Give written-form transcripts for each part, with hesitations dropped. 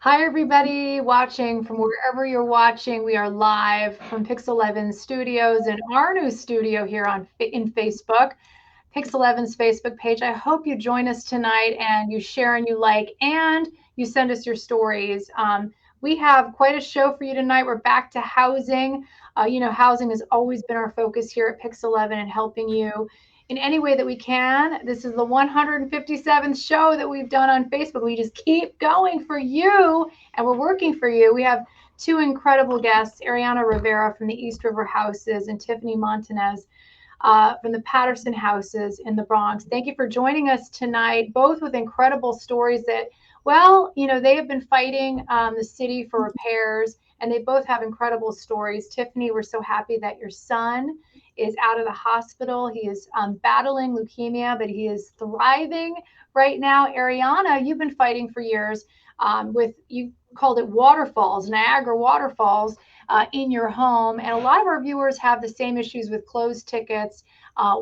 Hi, everybody watching from wherever you're watching. We are live from Pix 11 Studios and our new studio here in Facebook, Pix 11's Facebook page. I hope you join us tonight and you share and you like and you send us your stories. We have quite a show for you tonight. We're back to housing. Housing has always been our focus here at Pix 11 and helping you in any way that we can. This is the 157th show that we've done on Facebook. We just keep going for you, and we're working for you. We have two incredible guests, Ariana Rivera from the East River Houses and Tiffany Montanez from the Patterson Houses in the Bronx. Thank you for joining us tonight, both with incredible stories that, they have been fighting the city for repairs, and they both have incredible stories. Tiffany, we're so happy that your son is out of the hospital. He is battling leukemia, but he is thriving right now. Ariana, you've been fighting for years you called it waterfalls, Niagara waterfalls in your home. And a lot of our viewers have the same issues with closed tickets,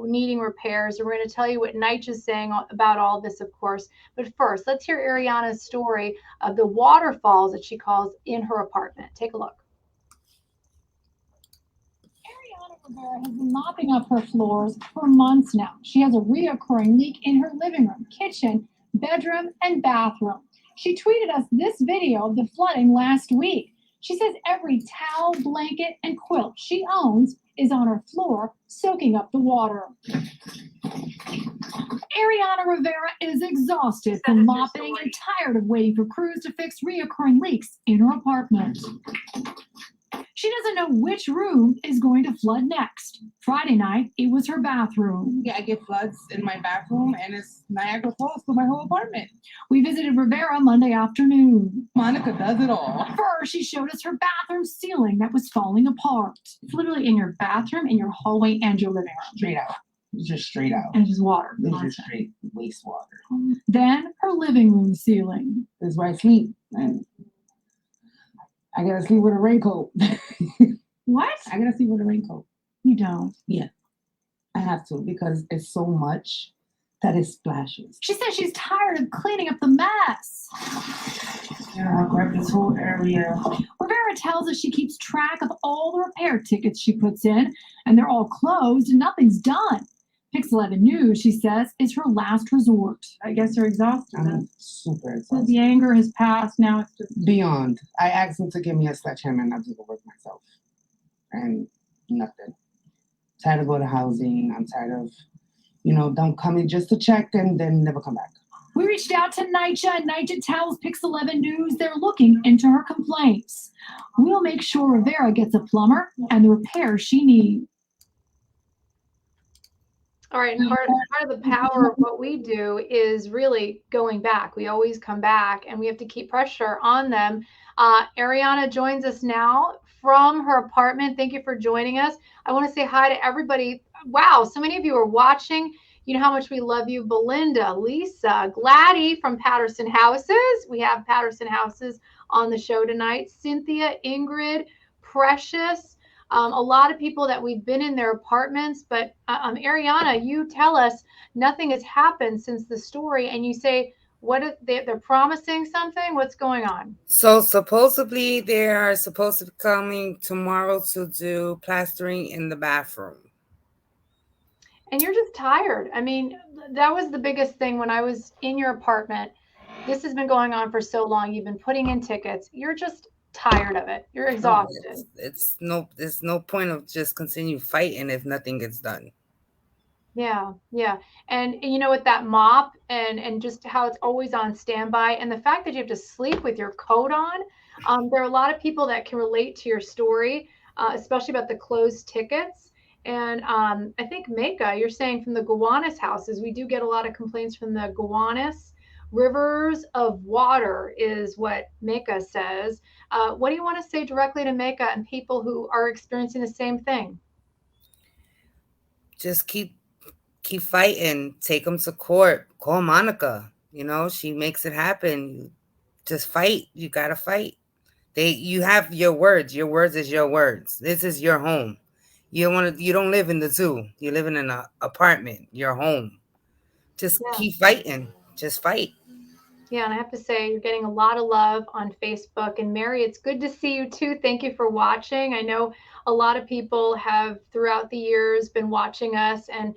needing repairs. And we're going to tell you what NYCHA is saying about all this, of course. But first, let's hear Ariana's story of the waterfalls that she calls in her apartment. Take a look. Rivera has been mopping up her floors for months now. She has a reoccurring leak in her living room, kitchen, bedroom, and bathroom. She tweeted us this video of the flooding last week. She says every towel, blanket, and quilt she owns is on her floor, soaking up the water. Ariana Rivera is exhausted from mopping and tired of waiting for crews to fix reoccurring leaks in her apartment. She doesn't know which room is going to flood next. Friday night, it was her bathroom. Yeah, I get floods in my bathroom, and it's Niagara Falls for my whole apartment. We visited Rivera Monday afternoon. Monica does it all. First, she showed us her bathroom ceiling that was falling apart. It's literally in your bathroom, in your hallway, and your living room. Straight out. It's just straight out. And just water. It's just straight wastewater. Then her living room ceiling. This is where I sleep. And I gotta sleep with a raincoat. What? I gotta sleep with a raincoat. You don't? Yeah, I have to because it's so much that it splashes. She says she's tired of cleaning up the mess. Yeah, I'll grab this whole area. Rivera tells us she keeps track of all the repair tickets she puts in, and they're all closed and nothing's done. Pix 11 News, she says, is her last resort. I guess you're exhausted. I'm super So exhausted. the anger has passed. Now it's just Beyond. I asked him to give me a sledgehammer and I'll do the work myself. And nothing. Tired of going to housing. I'm tired of, don't come in just to check and then never come back. We reached out to NYCHA, and NYCHA tells Pix 11 News they're looking into her complaints. We'll make sure Rivera gets a plumber and the repairs she needs. all right. And part of the power of what we do is really going back. We always come back, and we have to keep pressure on them. Ariana joins us now from her apartment. Thank you for joining us. I want to say hi to everybody. Wow, so many of you are watching. You know how much we love you. Belinda, Lisa, Gladdy from Patterson Houses. We have Patterson Houses on the show tonight. Cynthia, Ingrid, Precious. A lot of people that we've been in their apartments, but Ariana, you tell us nothing has happened since the story, and you say they're promising something. What's going on? So supposedly they are supposed to be coming tomorrow to do plastering in the bathroom. And you're just tired. I mean, that was the biggest thing when I was in your apartment. This has been going on for so long. You've been putting in tickets. You're just tired of it. You're exhausted. There's no point of just continue fighting if nothing gets done. Yeah, yeah. And with that mop and just how it's always on standby, and the fact that you have to sleep with your coat on, there are a lot of people that can relate to your story, especially about the closed tickets. And I think Mecca, you're saying from the Gowanus houses, we do get a lot of complaints from the Gowanus. Rivers of water is what Mecca says. What do you want to say directly to Mecca and people who are experiencing the same thing? Just keep fighting. Take them to court. Call Monica. She makes it happen. Just fight. You gotta fight. You have your words. Your words is your words. This is your home. You don't live in the zoo. You're living in an apartment. Your home. Just keep fighting. Just fight. Yeah, and I have to say, you're getting a lot of love on Facebook. And Mary, it's good to see you too. Thank you for watching. I know a lot of people have throughout the years been watching us and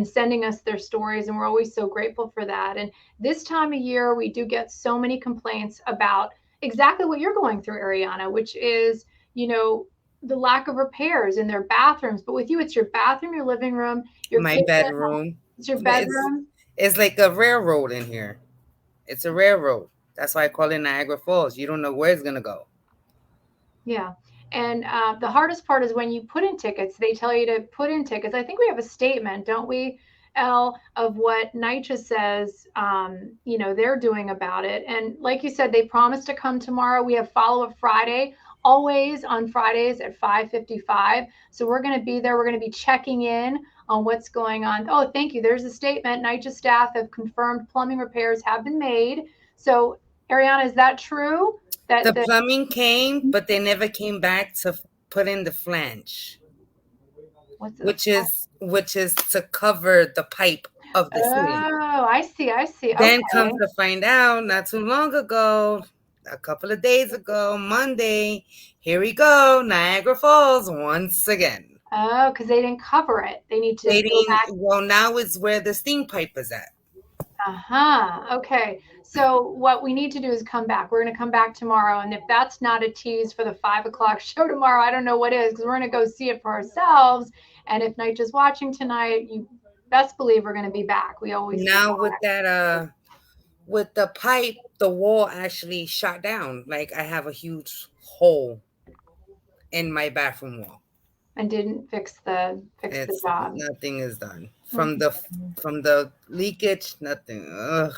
sending us their stories, and we're always so grateful for that. And this time of year, we do get so many complaints about exactly what you're going through, Ariana, which is, you know, the lack of repairs in their bathrooms. But with you, it's your bathroom, your living room, your My kitchen, bedroom. it's your It's bedroom. it's like a railroad in here. It's a railroad. That's why I call it Niagara Falls. You don't know where it's gonna go. Yeah. And the hardest part is when you put in tickets, they tell you to put in tickets. I think we have a statement, don't we, Elle, of what NYCHA says, you know, they're doing about it. And like you said, they promised to come tomorrow. We have follow-up Friday, always on Fridays at 5:55. So we're going to be there. We're going to be checking in on what's going on. Oh, thank you. There's a statement. NYCHA staff have confirmed plumbing repairs have been made. So, Ariana, is that true? The That the plumbing came, but they never came back to put in the flange, What's it? which is to cover the pipe of the ceiling. Oh, I see. I see. Then come Okay. to find out, not too long ago, a couple of days ago, Monday, here we go, Niagara Falls once again. Oh, because they didn't cover it. They need to go Dating, back. well, now it's where the steam pipe is at. Uh-huh. Okay. So what we need to do is come back. We're going to come back tomorrow. And if that's not a tease for the 5 o'clock show tomorrow, I don't know what is, because we're going to go see it for ourselves. And if NYCHA's watching tonight, you best believe we're going to be back. We always do Now with that. that, with the pipe, the wall actually shot down. Like I have a huge hole in my bathroom wall. And didn't fix the It's job. nothing is done from the leakage. Nothing. Ugh.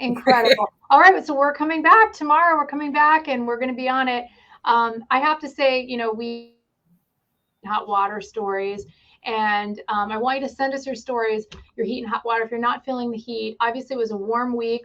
Incredible. All right, so we're coming back tomorrow. We're coming back and we're going to be on it. I have to say, you know, we hot water stories. And I want you to send us your stories, your heat and hot water. If you're not feeling the heat, obviously it was a warm week.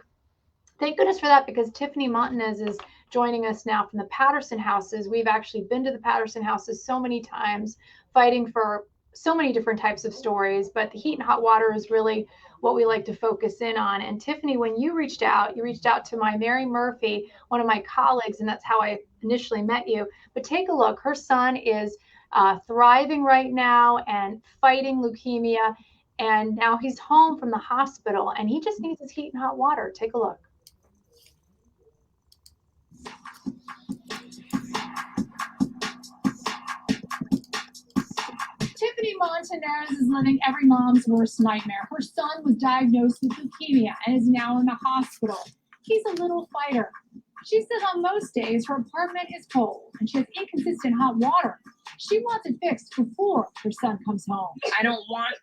Thank goodness for that, because Tiffany Montanez is joining us now from the Patterson houses. We've actually been to the Patterson houses so many times, fighting for so many different types of stories. But the heat and hot water is really what we like to focus in on. And Tiffany, when you reached out to my Mary Murphy, one of my colleagues, and that's how I initially met you. But take a look. Her son is thriving right now and fighting leukemia. And now he's home from the hospital and he just needs his heat and hot water. Take a look. Tiffany Montanez is living every mom's worst nightmare. Her son was diagnosed with leukemia and is now in the hospital. He's a little fighter. She says on most days her apartment is cold and she has inconsistent hot water. She wants it fixed before her son comes home. I don't want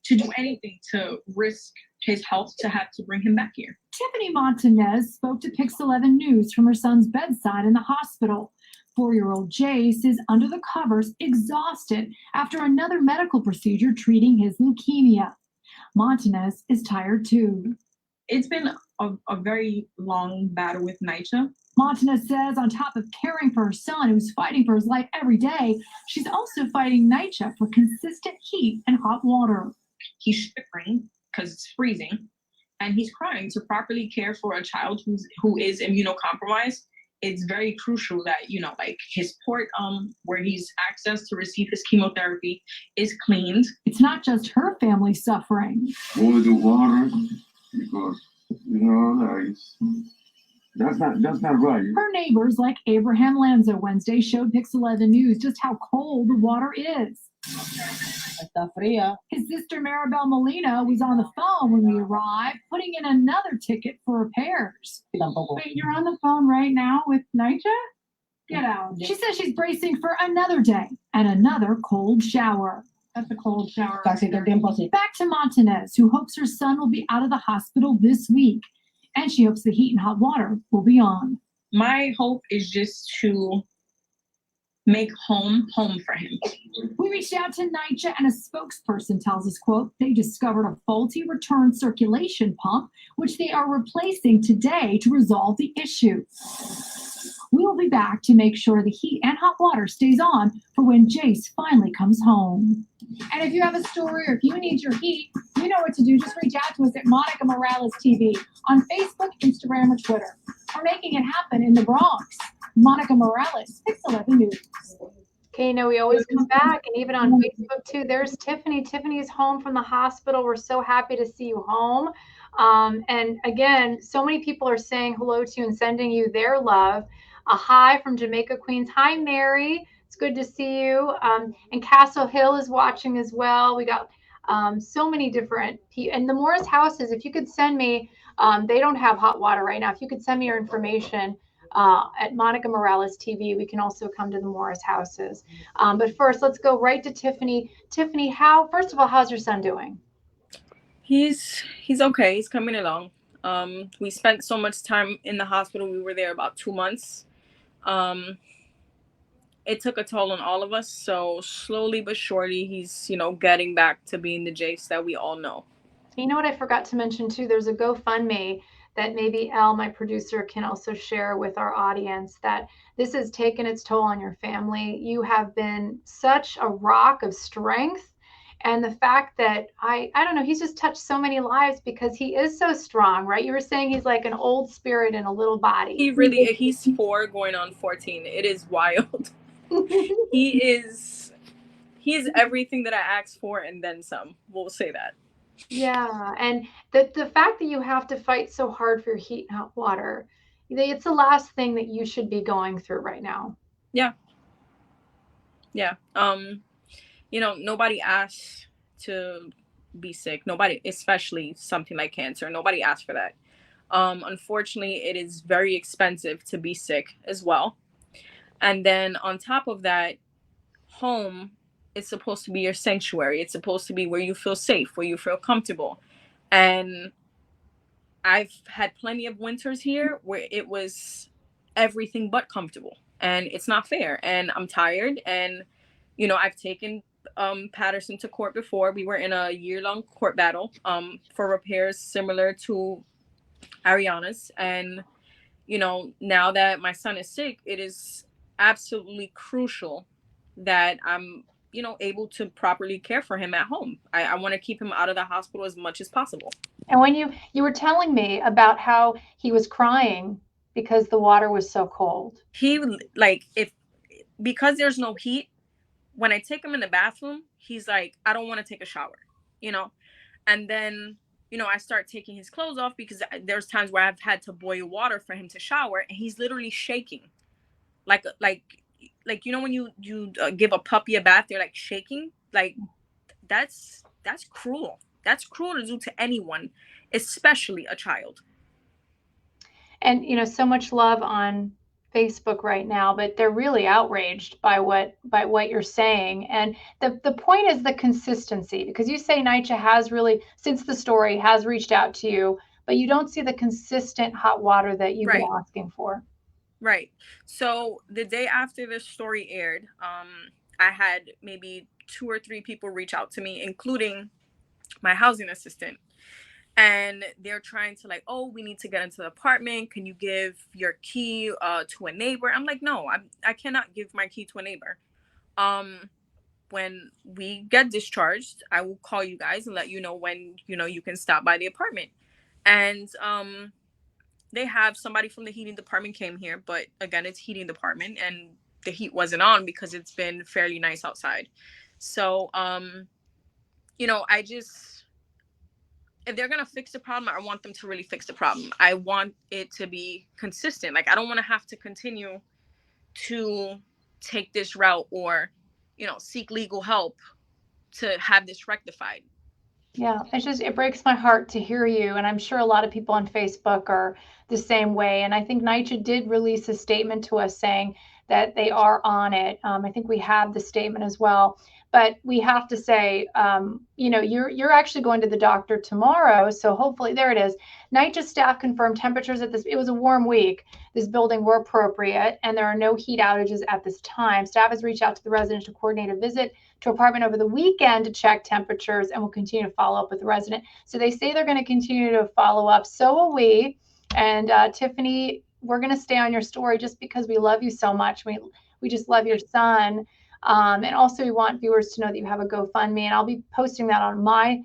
to do anything to risk his health to have to bring him back here. Tiffany Montanez spoke to Pix 11 News from her son's bedside in the hospital. 4-year-old Jace is under the covers, exhausted after another medical procedure treating his leukemia. Montanez is tired too. It's been a very long battle with NYCHA. Montanez says on top of caring for her son, who's fighting for his life every day, she's also fighting NYCHA for consistent heat and hot water. He's shivering because it's freezing, and he's crying. To properly care for a child who is immunocompromised, it's very crucial that, you know, like his port where he's accessed to receive his chemotherapy is cleaned. It's not just her family suffering. Only the water, because that's not right. Her neighbors, like Abraham Lanza Wednesday, showed Pix 11 News just how cold the water is. Está fría. His sister Maribel Molina was on the phone when we arrived, putting in another ticket for repairs. Tampoco. Wait, you're on the phone right now with NYCHA? Get out. She says she's bracing for another day and another cold shower. That's a cold shower. Casi todo el tiempo así. Back to Montanez, who hopes her son will be out of the hospital this week. And she hopes the heat and hot water will be on. My hope is just to make home for him. We reached out to NYCHA, and a spokesperson tells us, quote, they discovered a faulty return circulation pump, which they are replacing today to resolve the issue. We'll be back to make sure the heat and hot water stays on for when Jace finally comes home. And if you have a story or if you need your heat, you know what to do. Just reach out to us at Monica Morales TV on Facebook, Instagram, or Twitter. We're making it happen in the Bronx. Monica Morales, Pix 11 News. Okay, we always come back, and even on Facebook too. There's Tiffany. Tiffany's home from the hospital. We're so happy to see you home. And again, so many people are saying hello to you and sending you their love. A hi from Jamaica Queens. Hi, Mary. It's good to see you. And Castle Hill is watching as well. We got so many different people. And the Morris houses, if you could send me, they don't have hot water right now. If you could send me your information at Monica Morales TV, we can also come to the Morris houses. But first, let's go right to Tiffany. Tiffany, first of all, how's your son doing? He's okay. He's coming along. We spent so much time in the hospital. We were there about 2 months. It took a toll on all of us. So slowly but surely, he's, getting back to being the Jace that we all know. You know what I forgot to mention too? There's a GoFundMe that maybe Elle, my producer, can also share with our audience, that this has taken its toll on your family. You have been such a rock of strength. And the fact that I don't know, he's just touched so many lives because he is so strong, right? You were saying he's like an old spirit in a little body. He's 4 going on 14. It is wild. He is everything that I asked for and then some. We'll say that. Yeah, and the fact that you have to fight so hard for your heat and hot water, it's the last thing that you should be going through right now. Yeah. Nobody asks to be sick. Nobody, especially something like cancer. Nobody asks for that. Unfortunately, it is very expensive to be sick as well. And then on top of that, home is supposed to be your sanctuary. It's supposed to be where you feel safe, where you feel comfortable. And I've had plenty of winters here where it was everything but comfortable. And it's not fair. And I'm tired. And, I've taken Patterson to court before. We were in a year-long court battle for repairs similar to Ariana's. And, now that my son is sick, it is absolutely crucial that I'm able to properly care for him at home. I want to keep him out of the hospital as much as possible. And when you were telling me about how he was crying because the water was so cold. He because there's no heat, when I take him in the bathroom, he's like, I don't want to take a shower, and then, I start taking his clothes off because there's times where I've had to boil water for him to shower, and he's literally shaking. Like when you give a puppy a bath, they're like shaking. Like that's cruel. That's cruel to do to anyone, especially a child. And so much love on Facebook right now, but they're really outraged by what you're saying. And the point is the consistency, because you say NYCHA has really, since the story, has reached out to you, but you don't see the consistent hot water that you've been asking for. Right. So the day after this story aired, I had maybe 2 or 3 people reach out to me, including my housing assistant. And they're trying to we need to get into the apartment. Can you give your key to a neighbor? I'm like, no, I cannot give my key to a neighbor. When we get discharged, I will call you guys and let you know when, you can stop by the apartment. And they have somebody from the heating department came here, but again, it's heating department and the heat wasn't on because it's been fairly nice outside. So, if they're going to fix the problem, I want them to really fix the problem. I want it to be consistent. I don't want to have to continue to take this route or, seek legal help to have this rectified. Yeah, it breaks my heart to hear you. And I'm sure a lot of people on Facebook are the same way. And I think NYCHA did release a statement to us saying that they are on it. I think we have the statement as well. But we have to say, you're actually going to the doctor tomorrow. So hopefully, there it is. NYCHA staff confirmed temperatures it was a warm week. This building were appropriate, and there are no heat outages at this time. Staff has reached out to the resident to coordinate a visit to apartment over the weekend to check temperatures, and will continue to follow up with the resident. So they say they're going to continue to follow up. So will we. And Tiffany, we're going to stay on your story just because we love you so much. We just love your son. And also we want viewers to know that you have a GoFundMe, and I'll be posting that on my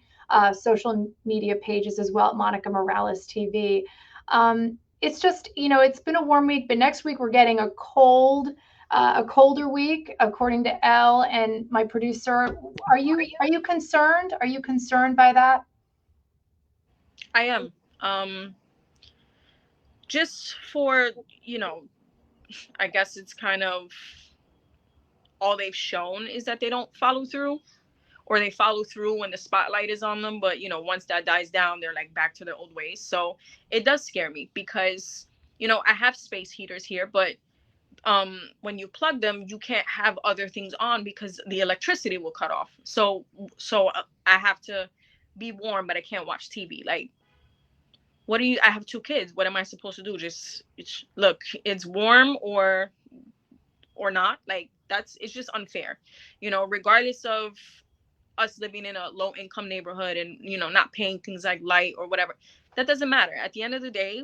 social media pages as well at Monica Morales TV. It's just, it's been a warm week, but next week we're getting a colder week, according to Elle and my producer. Are you concerned? Are you concerned by that? I am. Just for, I guess it's kind of all they've shown is that they don't follow through, or they follow through when the spotlight is on them. But, once that dies down, they're like back to their old ways. So it does scare me because, I have space heaters here, but when you plug them, you can't have other things on because the electricity will cut off. So I have to be warm, but I can't watch TV. Like, I have 2 kids. What am I supposed to do? Just look, it's warm or not. Like, it's just unfair, regardless of us living in a low income neighborhood and, not paying things like light or whatever. That doesn't matter. At the end of the day,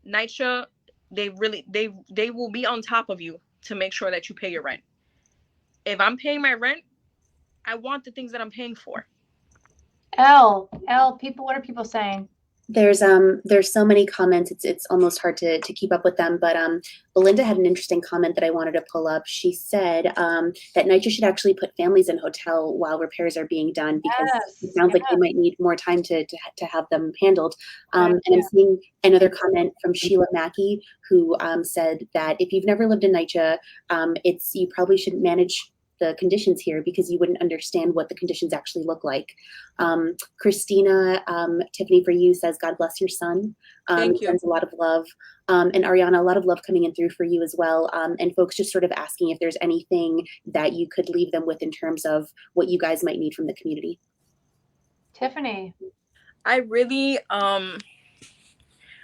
NYCHA, they will be on top of you to make sure that you pay your rent. If I'm paying my rent, I want the things that I'm paying for. Elle, what are people saying? There's so many comments. It's almost hard to keep up with them. But Belinda had an interesting comment that I wanted to pull up. She said that NYCHA should actually put families in hotel while repairs are being done, because it sounds like they might need more time to have them handled. And I'm seeing another comment from Sheila Mackey, who said that if you've never lived in NYCHA, you probably shouldn't manage the conditions here because you wouldn't understand what the conditions actually look like. Christina, Tiffany for you says, God bless your son. Thank you. Sends a lot of love. And Ariana, a lot of love coming in through for you as well. And folks just sort of asking if there's anything that you could leave them with in terms of what you guys might need from the community. Tiffany. I really, I'm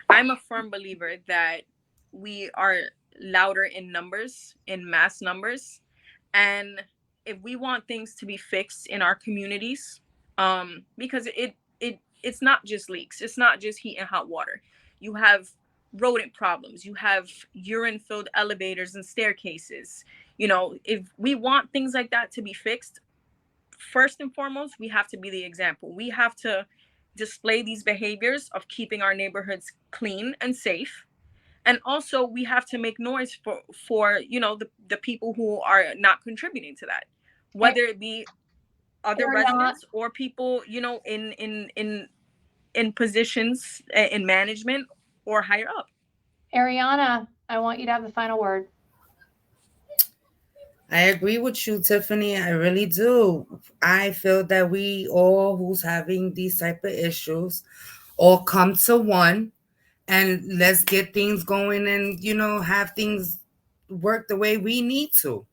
a firm believer that we are louder in numbers, in mass numbers. And if we want things to be fixed in our communities, because it's not just leaks, it's not just heat and hot water. You have rodent problems, you have urine-filled elevators and staircases. If we want things like that to be fixed, first and foremost, we have to be the example. We have to display these behaviors of keeping our neighborhoods clean and safe. And also we have to make noise for the people who are not contributing to that, whether it be other residents or people, in positions in management or higher up. Ariana, I want you to have the final word. I agree with you, Tiffany. I really do. I feel that we all who's having these type of issues all come to one, and let's get things going and, have things work the way we need to.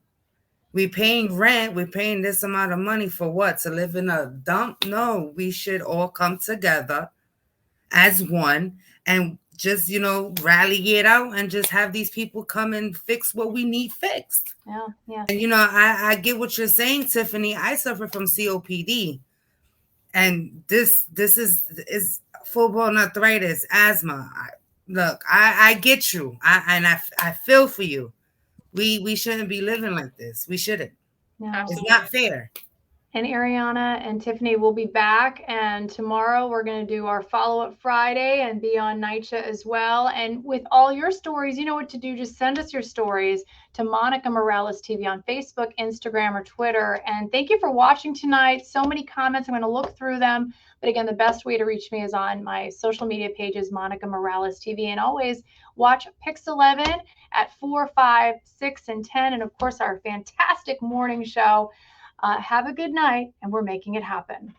We paying rent. We're paying this amount of money for what? To live in a dump? No, we should all come together as one and just, rally it out and just have these people come and fix what we need fixed. Yeah. And, I get what you're saying, Tiffany. I suffer from COPD. And this is full-blown arthritis, asthma. Look, I get you. I feel for you. We shouldn't be living like this. We shouldn't. No. It's not fair. And Ariana and Tiffany will be back. And tomorrow we're going to do our follow-up Friday and be on NYCHA as well. And with all your stories, you know what to do. Just send us your stories to Monica Morales TV on Facebook, Instagram, or Twitter. And thank you for watching tonight. So many comments. I'm going to look through them. But again, the best way to reach me is on my social media pages, Monica Morales TV. And always watch Pix 11 at 4, 5, 6, and 10. And of course, our fantastic morning show. Have a good night, and we're making it happen.